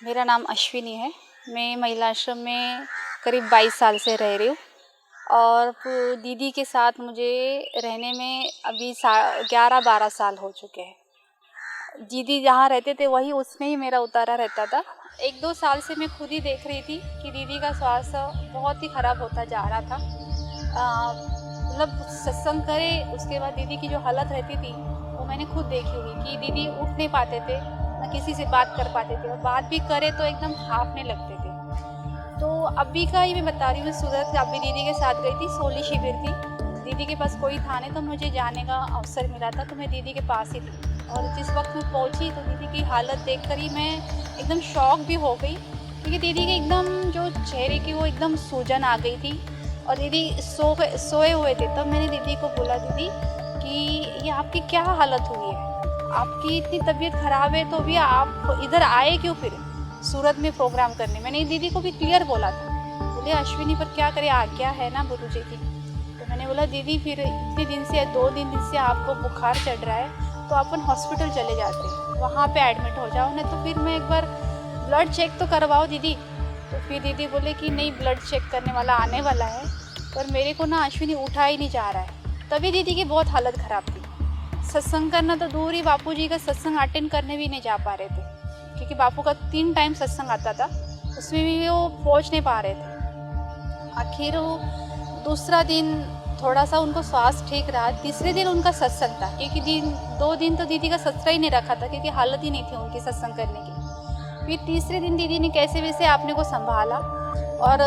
मेरा नाम अश्विनी है। मैं महिला आश्रम में करीब 22 साल से रह रही हूँ और दीदी के साथ मुझे रहने में अभी 11-12 साल हो चुके हैं। दीदी जहाँ रहते थे वही उसमें ही मेरा उतारा रहता था। 1-2 साल से मैं खुद ही देख रही थी कि दीदी का स्वास्थ्य बहुत ही ख़राब होता जा रहा था। मतलब सत्संग करे उसके बाद दीदी की जो हालत रहती थी वो मैंने खुद देखी हुई कि दीदी उठ नहीं पाते थे, ना किसी से बात कर पाते थे और बात भी करे तो एकदम हाँफने लगते थे। तो अभी का ही मैं बता रही हूँ, सूरत अभी दीदी के साथ गई थी, सोली शिविर थी। दीदी के पास कोई था नहीं तो मुझे जाने का अवसर मिला था, तो मैं दीदी के पास ही थी और जिस वक्त मैं पहुँची तो दीदी की हालत देखकर ही मैं एकदम शॉक भी हो गई, क्योंकि दीदी के एकदम जो चेहरे की वो एकदम सूजन आ गई थी और दीदी सोए हुए थे। तब मैंने दीदी को बोला, दीदी कि ये आपकी क्या हालत हुई है, आपकी इतनी तबीयत ख़राब है तो भी आप इधर आए क्यों फिर सूरत में प्रोग्राम करने। मैंने दीदी को भी क्लियर बोला था। बोले अश्विनी पर क्या करे, आज्ञा है ना गुरु जी की। तो मैंने बोला दीदी फिर इतने दिन से 2 दिन से आपको बुखार चढ़ रहा है तो अपन हॉस्पिटल चले जाते हैं, वहाँ पे एडमिट हो जाओ ना, तो फिर मैं एक बार ब्लड चेक तो करवाओ दीदी। तो फिर दीदी बोले कि नहीं, ब्लड चेक करने वाला आने वाला है, पर मेरे को ना अश्विनी उठा ही नहीं जा रहा है। तभी दीदी की बहुत हालत ख़राब थी। सत्संग करना तो दूर ही, बापूजी का सत्संग अटेंड करने भी नहीं जा पा रहे थे, क्योंकि बापू का 3 टाइम सत्संग आता था, उसमें भी वो पहुंच नहीं पा रहे थे। आखिर दूसरा दिन थोड़ा सा उनको स्वास्थ्य ठीक रहा, तीसरे दिन उनका सत्संग था, क्योंकि 2 दिन तो दीदी का सत्संग ही नहीं रखा था क्योंकि हालत ही नहीं थी उनकी सत्संग करने की। फिर तीसरे दिन दीदी ने कैसे वैसे आपने को संभाला और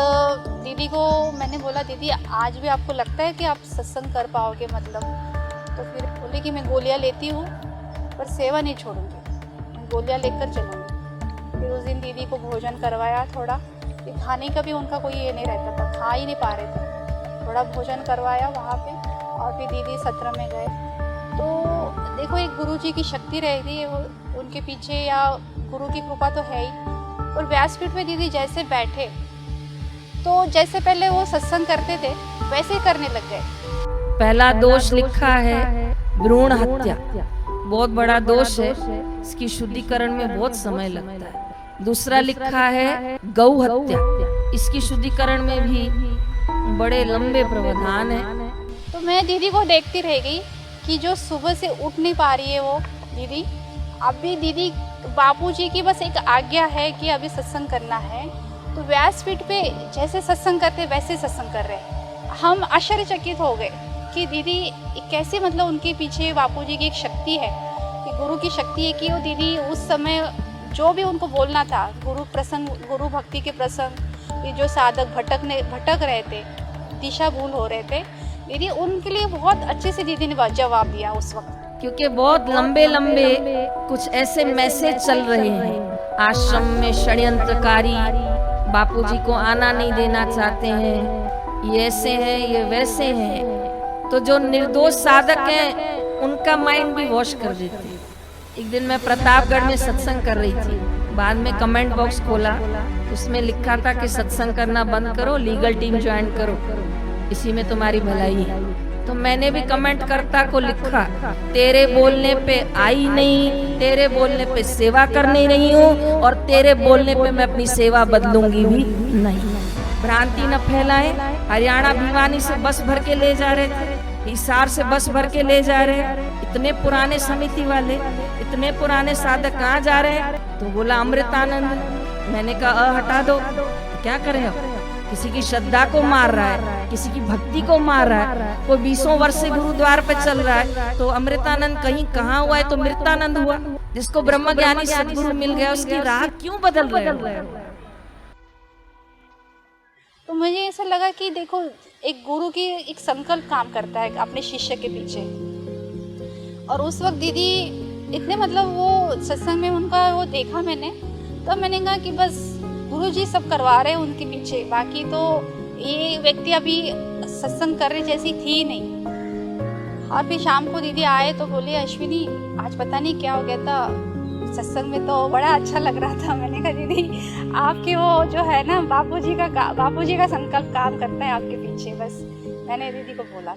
दीदी को मैंने बोला, दीदी आज भी आपको लगता है कि आप सत्संग कर पाओगे मतलब। तो फिर बोले कि मैं गोलियां लेती हूँ पर सेवा नहीं छोड़ूंगी, मैं गोलियां लेकर चलूँगी। फिर उस दिन दीदी को भोजन करवाया थोड़ा, फिर खाने का भी उनका कोई ये नहीं रहता था, खा ही नहीं पा रहे थे। थोड़ा भोजन करवाया वहाँ पे और फिर दीदी सत्र में गए। तो देखो, एक गुरु जी की शक्ति रहती है, वो उनके पीछे या गुरु की कृपा तो है ही। और व्यासपीठ में दीदी जैसे बैठे तो जैसे पहले वो सत्संग करते थे वैसे ही करने लग गए। पहला दोष लिखा है भ्रूण हत्या, बहुत बड़ा दोष है, इसकी शुद्धिकरण में बहुत समय लगता है। दूसरा लिखा है गौ हत्या, इसकी शुद्धिकरण में भी बड़े लंबे प्रावधान है। तो मैं दीदी को देखती रह गई कि जो सुबह से उठ नहीं पा रही है वो दीदी, अभी दीदी बापूजी की बस एक आज्ञा है कि अभी सत्संग करना है, तो व्यासपीठ पे जैसे सत्संग करते वैसे सत्संग कर रहे। हम आश्चर्यचकित हो गए कि दीदी कैसे, मतलब उनके पीछे बापूजी की एक शक्ति है, कि गुरु की शक्ति है कि वो दीदी उस समय जो भी उनको बोलना था, गुरु प्रसंग, गुरु भक्ति के प्रसंग, ये जो साधक भटक रहे थे, दिशा भूल हो रहे थे, दीदी उनके लिए बहुत अच्छे से दीदी ने जवाब दिया उस वक्त। क्योंकि बहुत लंबे लंबे कुछ ऐसे मैसेज चल रहे हैं आश्रम में, षड्यंत्रकारी बापूजी को आना नहीं देना चाहते हैं, ये ऐसे हैं ये वैसे हैं, तो जो निर्दोष साधक हैं उनका माइंड भी वॉश कर देते हैं। एक दिन मैं प्रतापगढ़ में सत्संग कर रही थी, बाद में कमेंट बॉक्स खोला, उसमें लिखा था कि सत्संग करना बंद करो, लीगल टीम ज्वाइन करो, इसी में तुम्हारी भलाई है। तो मैंने भी कमेंट करता को लिखा, तेरे बोलने पे आई नहीं, तेरे बोलने पे सेवा करने नहीं हूँ और तेरे बोलने पे मैं अपनी सेवा बदलूंगी भी नहीं। भ्रांति न फैलाए। हरियाणा भिवानी से बस भर के ले जा रहे थे, हिसार से बस भर के ले जा रहे, इतने पुराने समिति वाले, इतने पुराने साधक कहाँ जा रहे हैं? तो बोला अमृतानंद। मैंने कहा हटा दो, क्या करें अब? किसी की श्रद्धा को मार रहा है, किसी की भक्ति को मार रहा है, कोई 20 वर्ष से गुरुद्वार पे चल रहा है, तो अमृतानंद कहीं कहाँ हुआ है तो मृतानंद हुआ। जिसको ब्रह्म ज्ञानी सदगुरु मिल गया उसकी राह क्यों बदल रहे हो? तो मुझे ऐसा लगा कि देखो, एक गुरु की एक संकल्प काम करता है अपने शिष्य के पीछे। और उस वक्त दीदी इतने, मतलब वो सत्संग में उनका वो देखा मैंने, तब मैंने कहा कि बस गुरु जी सब करवा रहे हैं उनके पीछे, बाकी तो ये व्यक्ति अभी सत्संग करने जैसी थी नहीं। और फिर शाम को दीदी आए तो बोले, अश्विनी आज पता नहीं क्या हो गया था, सत्संग में तो बड़ा अच्छा लग रहा था। मैंने कहा दीदी आपके वो जो है ना बापूजी का संकल्प काम करता है आपके पीछे, बस मैंने दीदी को बोला।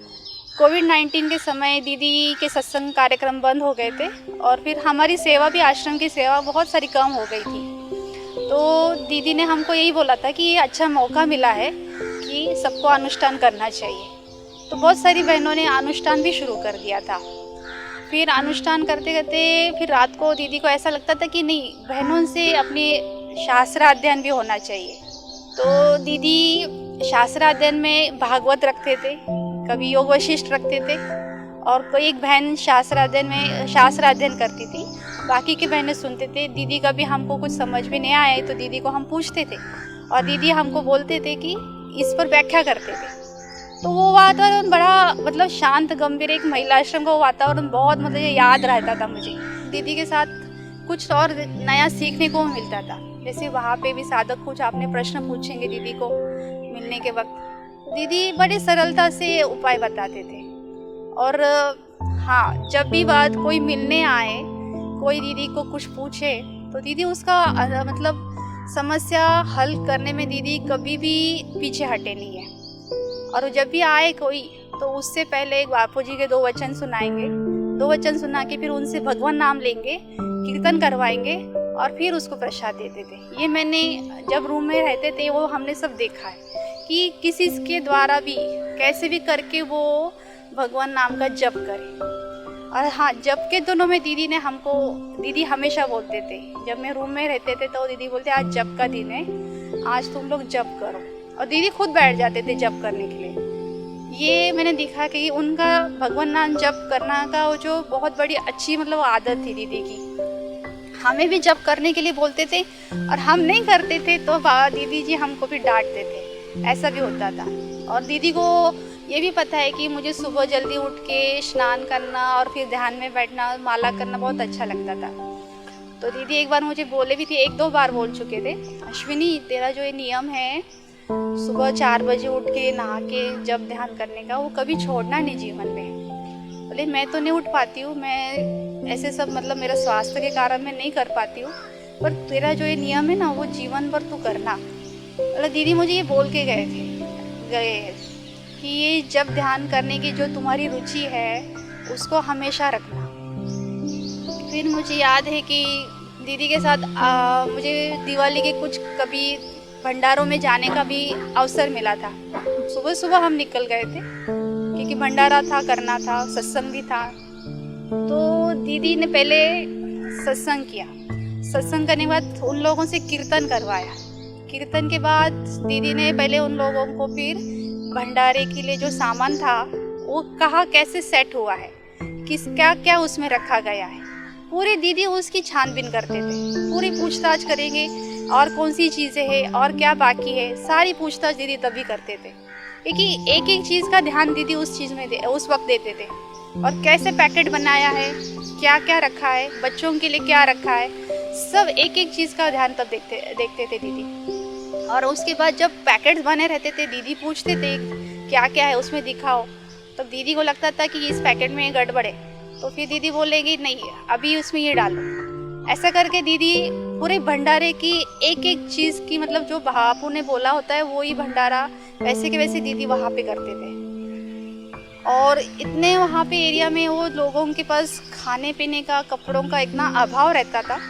कोविड-19 के समय दीदी के सत्संग कार्यक्रम बंद हो गए थे और फिर हमारी सेवा भी, आश्रम की सेवा बहुत सारी कम हो गई थी। तो दीदी ने हमको यही बोला था कि ये अच्छा मौका मिला है कि सबको अनुष्ठान करना चाहिए। तो बहुत सारी बहनों ने अनुष्ठान भी शुरू कर दिया था। फिर अनुष्ठान करते करते फिर रात को दीदी को ऐसा लगता था कि नहीं, बहनों से अपनी शास्त्र अध्ययन भी होना चाहिए। तो दीदी शास्त्र अध्ययन में भागवत रखते थे, कभी योग वशिष्ठ रखते थे, और कोई एक बहन शास्त्र अध्ययन करती थी, बाकी की बहनें सुनते थे। दीदी कभी हमको कुछ समझ में नहीं आए तो दीदी को हम पूछते थे और दीदी हमको बोलते थे कि इस पर व्याख्या करते थे। तो वो वातावरण बड़ा मतलब शांत गंभीर, एक महिला आश्रम का वातावरण बहुत मतलब याद रहता था मुझे। दीदी के साथ कुछ और नया सीखने को मिलता था। जैसे वहाँ पे भी साधक कुछ आपने प्रश्न पूछेंगे दीदी को मिलने के वक्त, दीदी बड़ी सरलता से उपाय बताते थे। और हाँ, जब भी बात कोई मिलने आए, कोई दीदी को कुछ पूछे तो दीदी उसका मतलब समस्या हल करने में दीदी कभी भी पीछे हटे नहीं है। और जब भी आए कोई तो उससे पहले बापू जी के 2 वचन सुनाएंगे, 2 वचन सुना के फिर उनसे भगवान नाम लेंगे, कीर्तन करवाएंगे और फिर उसको प्रसाद देते थे। ये मैंने जब रूम में रहते थे वो हमने सब देखा है कि किसी के द्वारा भी कैसे भी करके वो भगवान नाम का जप करे। और हाँ, जप के दोनों में दीदी हमेशा बोलते थे, जब मैं रूम में रहते थे तो दीदी बोलते आज जप का दिन है, आज तुम लोग जप करो। और दीदी खुद बैठ जाते थे जप करने के लिए। ये मैंने देखा कि उनका भगवान नाम जप करना का वो जो बहुत बड़ी अच्छी मतलब आदत थी दीदी की। हमें भी जप करने के लिए बोलते थे और हम नहीं करते थे तो दीदी जी हमको भी डांटते थे, ऐसा भी होता था। और दीदी को ये भी पता है कि मुझे सुबह जल्दी उठ के स्नान करना और फिर ध्यान में बैठना, माला करना बहुत अच्छा लगता था। तो दीदी एक बार मुझे बोले भी थे, 1-2 बार बोल चुके थे, अश्विनी तेरा जो ये नियम है सुबह 4 बजे उठ के नहा के जब ध्यान करने का, वो कभी छोड़ना नहीं जीवन में। बोले मैं तो नहीं उठ पाती हूँ, मैं ऐसे सब मतलब मेरा स्वास्थ्य के कारण मैं नहीं कर पाती हूँ, पर तेरा जो ये नियम है ना वो जीवन भर तू करना। मतलब दीदी मुझे ये बोल के गए कि ये जब ध्यान करने की जो तुम्हारी रुचि है उसको हमेशा रखना। फिर मुझे याद है कि दीदी के साथ मुझे दिवाली के कुछ कभी भंडारों में जाने का भी अवसर मिला था। सुबह सुबह हम निकल गए थे क्योंकि भंडारा था, करना था, सत्संग भी था। तो दीदी ने पहले सत्संग किया, सत्संग करने के बाद उन लोगों से कीर्तन करवाया। कीर्तन के बाद दीदी ने पहले उन लोगों को फिर भंडारे के लिए जो सामान था वो कहाँ कैसे सेट हुआ है, क्या क्या उसमें रखा गया है, पूरी दीदी उसकी छानबीन करते थे। पूरी पूछताछ करेंगे और कौन सी चीज़ें हैं और क्या बाकी है, सारी पूछताछ दीदी तभी करते थे। क्योंकि एक एक चीज़ का ध्यान दीदी उस चीज़ में उस वक्त देते थे। और कैसे पैकेट बनाया है, क्या क्या रखा है, बच्चों के लिए क्या रखा है, सब एक एक चीज़ का ध्यान तब देखते थे दीदी। और उसके बाद जब पैकेट्स बने रहते थे दीदी पूछते थे क्या क्या है उसमें दिखाओ। तब दीदी को लगता था कि इस पैकेट में गड़बड़ है, तो फिर दीदी बोलेगी नहीं अभी उसमें ये डालो। ऐसा करके दीदी पूरे भंडारे की एक एक चीज़ की मतलब जो बापू ने बोला होता है वो ही भंडारा वैसे के वैसे दीदी वहाँ पे करते थे। और इतने वहाँ पे एरिया में वो लोगों के पास खाने पीने का, कपड़ों का इतना अभाव रहता था।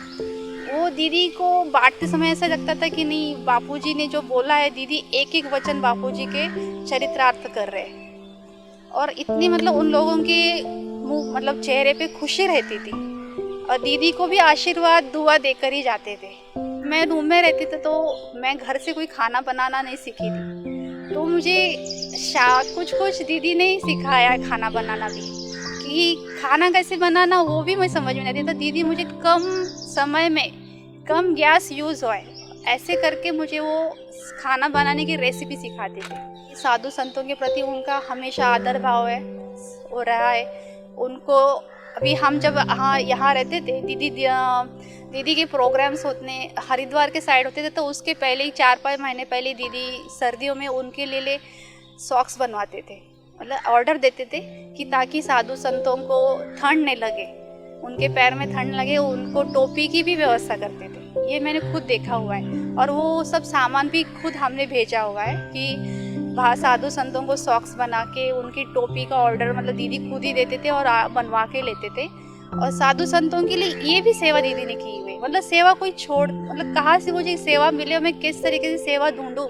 वो दीदी को बांटते समय ऐसा लगता था कि नहीं, बापूजी ने जो बोला है दीदी एक एक वचन बापूजी के चरित्रार्थ कर रहे हैं। और इतनी मतलब उन लोगों के मुंह मतलब चेहरे पे खुशी रहती थी और दीदी को भी आशीर्वाद दुआ देकर ही जाते थे। मैं रूम में रहती थी तो मैं घर से कोई खाना बनाना नहीं सीखी थी, तो मुझे कुछ दीदी ने ही सिखाया खाना बनाना भी, कि खाना कैसे बनाना वो भी मैं समझ में नहीं आती। तो दीदी मुझे कम समय में कम गैस यूज़ हो ऐसे करके मुझे वो खाना बनाने की रेसिपी सिखाते थे। साधु संतों के प्रति उनका हमेशा आदर भाव है हो रहा है उनको। अभी हम जब यहाँ रहते थे दीदी के प्रोग्राम्स होते हरिद्वार के साइड होते थे, तो उसके पहले ही 4-5 महीने पहले दीदी सर्दियों में उनके लिए सॉक्स बनवाते थे, मतलब ऑर्डर देते थे कि ताकि साधु संतों को ठंड नहीं लगे, उनके पैर में ठंड लगे, उनको टोपी की भी व्यवस्था करते थे। ये मैंने खुद देखा हुआ है और वो सब सामान भी खुद हमने भेजा हुआ है कि साधु संतों को सॉक्स बना के उनकी टोपी का ऑर्डर मतलब दीदी खुद ही देते थे और बनवा के लेते थे। और साधु संतों के लिए ये भी सेवा दीदी ने की हुई। मतलब सेवा कोई छोड़, मतलब कहाँ से मुझे सेवा मिले और मैं किस तरीके से सेवा ढूंढूं,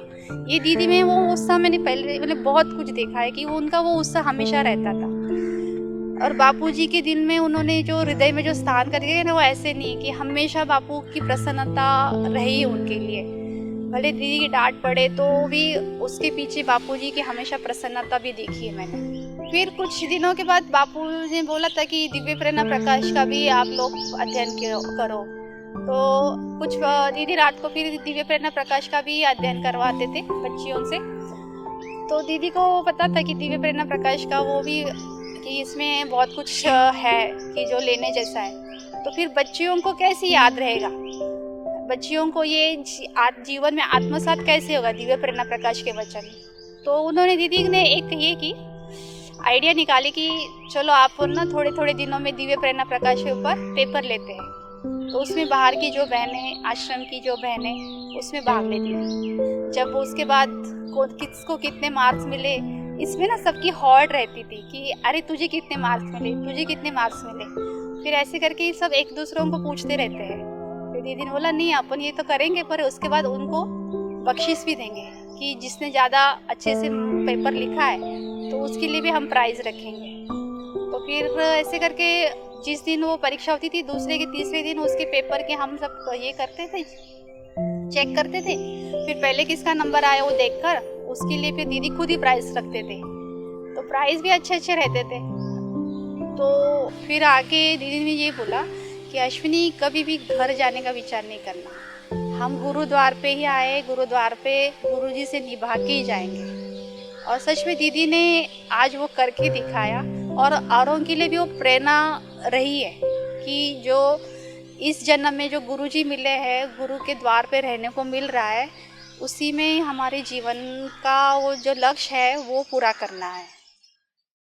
ये दीदी में वो उत्साह मैंने पहले मतलब बहुत कुछ देखा है कि वो उनका वो उत्साह हमेशा रहता था। और बापूजी के दिल में उन्होंने जो हृदय में जो स्थान कर दिया ना, वो ऐसे नहीं कि हमेशा बापू की प्रसन्नता रही उनके लिए। भले दीदी की डांट पड़े तो भी उसके पीछे बापूजी की हमेशा प्रसन्नता भी देखी है मैंने। फिर कुछ दिनों के बाद बापू ने बोला था कि दिव्य प्रेरणा प्रकाश का भी आप लोग अध्ययन करो। तो कुछ दीदी रात को फिर दिव्य प्रेरणा प्रकाश का भी अध्ययन करवाते थे बच्चियों से। तो दीदी को पता था कि दिव्य प्रेरणा प्रकाश का वो भी कि इसमें बहुत कुछ है कि जो लेने जैसा है। तो फिर बच्चियों को कैसे याद रहेगा, बच्चियों को ये जीवन में आत्मसात कैसे होगा दिव्य प्रेरणा प्रकाश के वचन। तो उन्होंने दीदी ने एक ये की आइडिया निकाली कि चलो आप ना थोड़े थोड़े दिनों में दिव्य प्रेरणा प्रकाश के ऊपर पेपर लेते हैं। तो उसमें बाहर की जो बहनें, आश्रम की जो बहनें उसमें भाग लेती थी। जब उसके बाद किसको कितने मार्क्स मिले, इसमें ना सबकी हॉट रहती थी कि अरे तुझे कितने मार्क्स मिले, तुझे कितने मार्क्स मिले। फिर ऐसे करके सब एक दूसरों को पूछते रहते हैं। फिर दीदी ने बोला नहीं अपन ये तो करेंगे, पर उसके बाद उनको बख्शिश भी देंगे कि जिसने ज़्यादा अच्छे से पेपर लिखा है तो उसके लिए भी हम प्राइज़ रखेंगे। तो फिर ऐसे करके जिस दिन वो परीक्षा होती थी, दूसरे के तीसरे दिन उसके पेपर के हम सब ये करते थे, चेक करते थे। फिर पहले किसका नंबर आया वो देखकर उसके लिए फिर दीदी खुद ही प्राइज़ रखते थे। तो प्राइज़ भी अच्छे अच्छे रहते थे। तो फिर आके दीदी ने ये बोला कि अश्विनी कभी भी घर जाने का विचार नहीं करना, हम गुरुद्वार पे ही आए, गुरुद्वार पे गुरुजी से निभा के ही जाएंगे। और सच में दीदी ने आज वो करके दिखाया और औरों के लिए भी वो प्रेरणा रही है कि जो इस जन्म में जो गुरुजी मिले हैं, गुरु के द्वार पे रहने को मिल रहा है, उसी में हमारे जीवन का वो जो लक्ष्य है वो पूरा करना है।